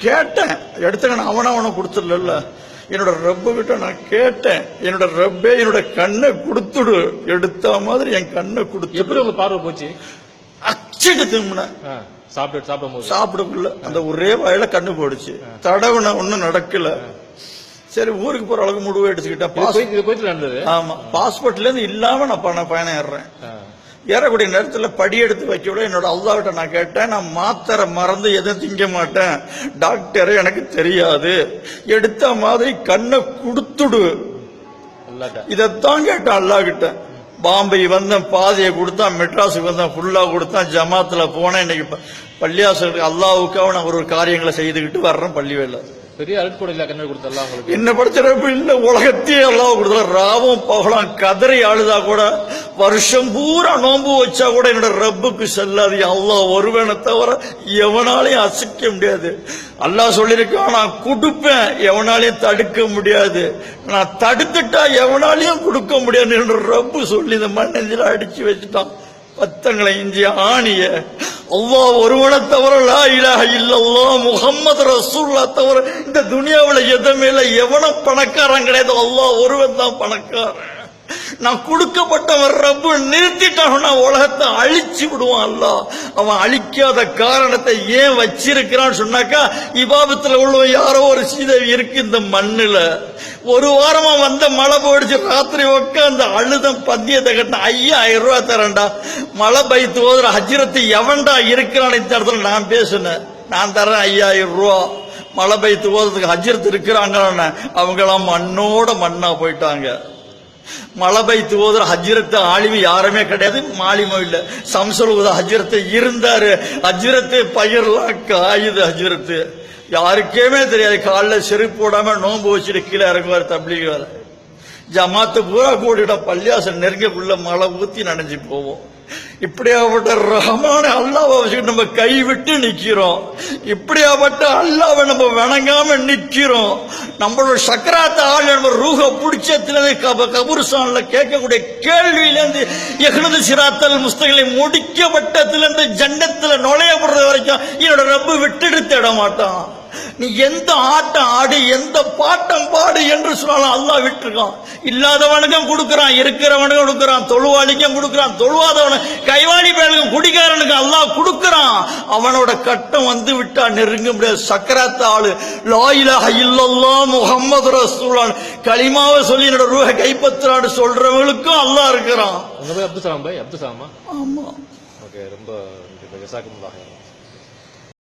கேட்டேன், எடுத்துக்கணும். அவனை கொடுத்துடல. என்னோட ரப்பு கிட்ட நான் கேட்டேன், என்னோட ரப்பே என்னோட கண்ணை கொடுத்துடு. எடுத்த மாதிரி என் கண்ணை கொடுத்து. எப்படி உங்க பார்வை போச்சு? அச்சிட்டு திரும்பின சாப்பிடக்குள்ள அந்த ஒரே வாயில கண்ணு போடுச்சு. தடவுன ஒன்னும் நடக்கல. சரி, ஊருக்கு போற அளவுக்கு முடிவு எடுத்துக்கிட்டேன். ஆமா, பாஸ்போர்ட்ல இருந்து இல்லாம நான் பயணம் ஏறேன். ஏறக்கூடிய நேரத்தில் படி எடுத்து வைக்க என்னோட அல்லாஹ்கிட்ட நான் கேட்டேன், நான் மாத்திரை மறந்து எதுவும் திங்க மாட்டேன், டாக்டர் எனக்கு தெரியாது, எடுத்த மாதிரி கண்ணை கொடுத்துடு. இதைத்தான் கேட்டேன் அல்லாஹ் கிட்ட. பாம்பே வந்தேன், பாதையை கொடுத்தான். மெட்ராஸுக்கு வந்தேன், ஃபுல்லா கொடுத்தான். ஜமாத்துல போனேன். இன்னைக்கு பள்ளியாசலுக்கு அல்லாஹ்வுக்காக நான் ஒரு காரியங்களை செய்துக்கிட்டு வர்றேன். பள்ளி வேலை பெரிய அருட்கொடையில கண்ணு கொடுத்தலாம் உங்களுக்கு. என்ன படிச்சிடப்பு இல்ல, உலகத்தையே அல்லாஹ் கொடுத்தல. ராவும் பகலாம் கதறி ஆளுதா கூட, வருஷம் பூரா நோன்பு வச்சா கூட என்னோட ரப்புக்கு செல்லாது. அல்லாஹ் ஒருவனை தவிர எவனாலையும் அசைக்க முடியாது. அல்லாஹ் சொல்லியிருக்கான், நான் கொடுப்பேன், எவனாலையும் தடுக்க முடியாது. நான் தடுத்துட்டா எவனாலையும் கொடுக்க முடியாது. என்னோட ரப்பு சொல்லி இந்த மண்ணெஞ்சில அடிச்சு வச்சுட்டான். பத்தங்களை இஞ்சி ஆணிய அல்லாஹ் ஒருவனை தவிர, லா இலாஹ இல்லல்லாஹ் முஹம்மது ரசூலுல்லாஹ் தவிர இந்த துனியாவுல எதுவுமே இல்லை. எவன பணக்காரன் கிடையாது, அல்லாஹ் ஒருவன் தான் பணக்காரன். நான் கொடுக்கப்பட்டவன் ரப்பு நிறுத்திட்டான், உலகத்தை அழிச்சு விடுவான் அல்லாஹ். அவன் அழிக்காத காரணத்தை ஏன் வச்சிருக்கிறான்னு சொன்னாக்கா, இபாபத்துல உள்ள யாரோ ஒரு சீதேவி இருக்கு இந்த மண்ணுல. ஒரு வாரமா வந்த மழை போயிடுச்சு. ராத்திரி உட்காந்து அழுதம் பந்தியத்தை கட்டின. 5000 ரூபாய் தரேன்டா, மழை பைத்து போதுற ஹஜ்ரத்து எவன்டா இருக்கிறான் இந்த இடத்துல. நான் பேசுனேன், நான் தரேன் 5000 ரூபா, மழை பைத்து போதுறதுக்கு ஹஜ்ரத்து இருக்கிறாங்க. அவங்களாம் மண்ணோட மண்ணா போயிட்டாங்க. மழை பைத்து போதுற ஹஜ்ரத்து ஆலிமி யாருமே கிடையாது, மாலிமோ இல்ல. சம்சல் ஹஜ்ரத்து இருந்தாரு. ஹஜ்ரத்து பயிரெல்லாம் காயுது. ஹஜ்ரத்து யாருக்கேமே தெரியாது. காலில் செருப்பு போடாம நோன்பு வச்சுட்டு கீழே இறங்குவார். தப்லீக் வேற ஜமாத்து பூரா கூட்டிட்ட பள்ளியாசல் நெருங்கக்குள்ள மழை ஊத்தி நனைஞ்சு போவோம். இப்படியாப்பட்ட ரஹமான அல்லாஹ்வை வச்சுக்கிட்டு நம்ம கைவிட்டு நிக்கிறோம். இப்படியாப்பட்ட அல்லாஹ்வை நம்ம வணங்காம நிக்கிறோம். நம்மளோட சக்கராத்த ஆள் நம்ம ரூஹ பிடிச்சதுல கபூர்ஸ்தான்ல கேட்கக்கூடிய கேள்வியிலிருந்து எஹ்னது சிராத்தல் முஸ்தகளை முடிக்கப்பட்டதிலிருந்து ஜன்னத்துல நுழையப்படுறது வரைக்கும் என்னோட ரப்பு விட்டுட்டு தேட மாட்டான். நீ எந்த ஆட்டம் ஆடு, எந்த பாட்டம் பாடு என்று சொன்னாலும் அல்லாஹ் விட்டுருக்கான். இல்லாதவனுக்கும் கொடுக்கறான், இருக்கிறவனுக்கும் கொடுக்கறான், தொழுவாளிக்கும் கொடுக்கறான், தொழுவாதவனு கைவாளி பயலுக்கும் குடிகாரனுக்கு அல்லாஹ் கொடுக்கறான். அவனோட கட்டம் வந்து விட்டா நெருங்க முடியாது. சக்கராத்த ஆளு, லா இலாஹ இல்லல்லாஹ் முஹம்மது ரசூலுல்லாஹ் கலிமாவை சொல்லி என்னோட ரூஹ கைப்பற்றான்னு சொல்றவங்களுக்கும் அல்லாஹ் இருக்கிறான். அப்துல் சலாம் பாய், அப்துல் சலாமா? ஆமா. ஓகே, ரொம்ப ஜஸாக்குமுல்லாஹ்.